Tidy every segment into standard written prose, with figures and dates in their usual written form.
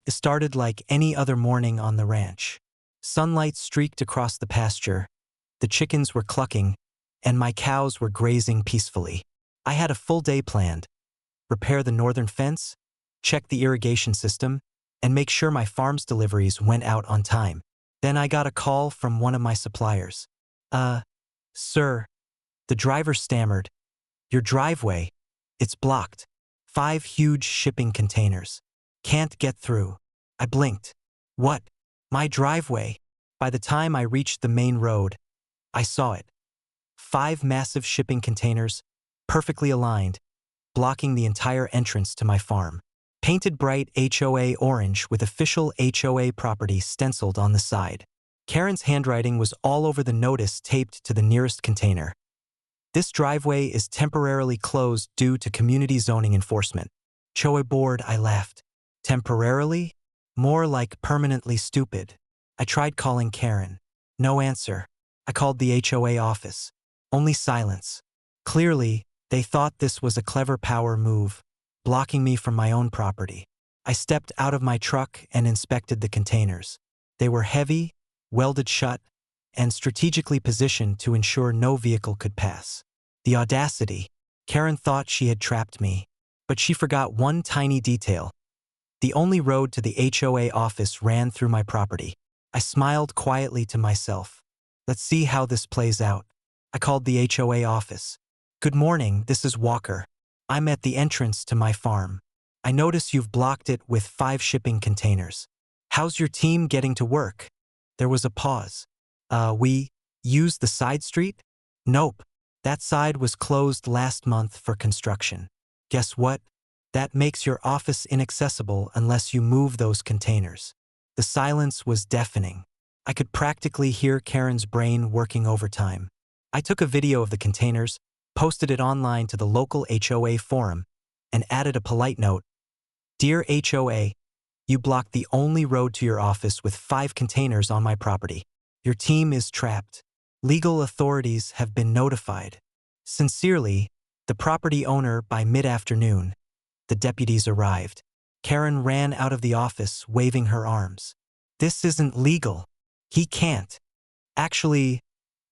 It started like any other morning on the ranch. Sunlight streaked across the pasture, the chickens were clucking, and my cows were grazing peacefully. I had a full day planned: repair the northern fence, check the irrigation system, and make sure my farm's deliveries went out on time. Then I got a call from one of my suppliers. Sir, the driver stammered. Your driveway, it's blocked. 5 huge shipping containers. Can't get through. I blinked. What? My driveway? By the time I reached the main road, I saw it. 5 massive shipping containers, perfectly aligned, blocking the entire entrance to my farm. Painted bright HOA orange with official HOA property stenciled on the side. Karen's handwriting was all over the notice taped to the nearest container. This driveway is temporarily closed due to community zoning enforcement. HOA board, I laughed. Temporarily? More like permanently stupid. I tried calling Karen. No answer. I called the HOA office. Only silence. Clearly, they thought this was a clever power move, blocking me from my own property. I stepped out of my truck and inspected the containers. They were heavy, welded shut, and strategically positioned to ensure no vehicle could pass. The audacity. Karen thought she had trapped me, but she forgot one tiny detail. The only road to the HOA office ran through my property. I smiled quietly to myself. Let's see how this plays out. I called the HOA office. Good morning, this is Walker. I'm at the entrance to my farm. I notice you've blocked it with 5 shipping containers. How's your team getting to work? There was a pause. We used the side street? Nope. That side was closed last month for construction. Guess what? That makes your office inaccessible unless you move those containers. The silence was deafening. I could practically hear Karen's brain working overtime. I took a video of the containers, posted it online to the local HOA forum, and added a polite note. Dear HOA, you blocked the only road to your office with 5 containers on my property. Your team is trapped. Legal authorities have been notified. Sincerely, the property owner. By mid-afternoon, the deputies arrived. Karen ran out of the office, waving her arms. This isn't legal. He can't. Actually,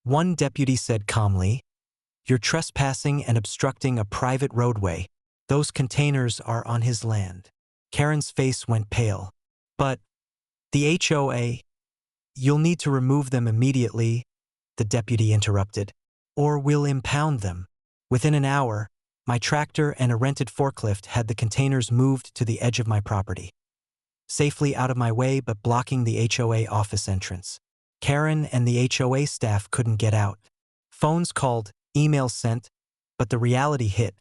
one deputy said calmly, you're trespassing and obstructing a private roadway. Those containers are on his land. Karen's face went pale. But the HOA, you'll need to remove them immediately, the deputy interrupted, or we'll impound them. Within an hour, my tractor and a rented forklift had the containers moved to the edge of my property, safely out of my way but blocking the HOA office entrance. Karen and the HOA staff couldn't get out. Phones called, emails sent, but the reality hit.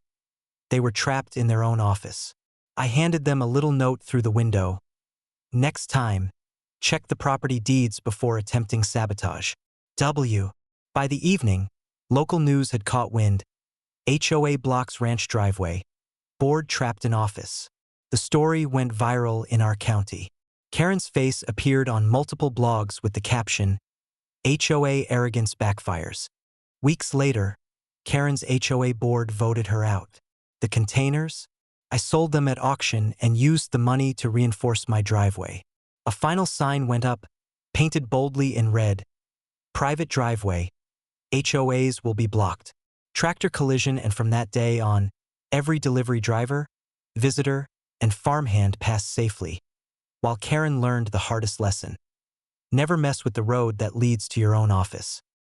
They were trapped in their own office. I handed them a little note through the window. Next time, check the property deeds before attempting sabotage. By the evening, local news had caught wind. HOA blocks ranch driveway. Board trapped in office. The story went viral in our county. Karen's face appeared on multiple blogs with the caption, HOA arrogance backfires. Weeks later, Karen's HOA board voted her out. The containers? I sold them at auction and used the money to reinforce my driveway. A final sign went up, painted boldly in red. Private driveway. HOAs will be blocked. Tractor collision, and from that day on, every delivery driver, visitor, and farmhand passed safely. While Karen learned the hardest lesson. Never mess with the road that leads to your own office.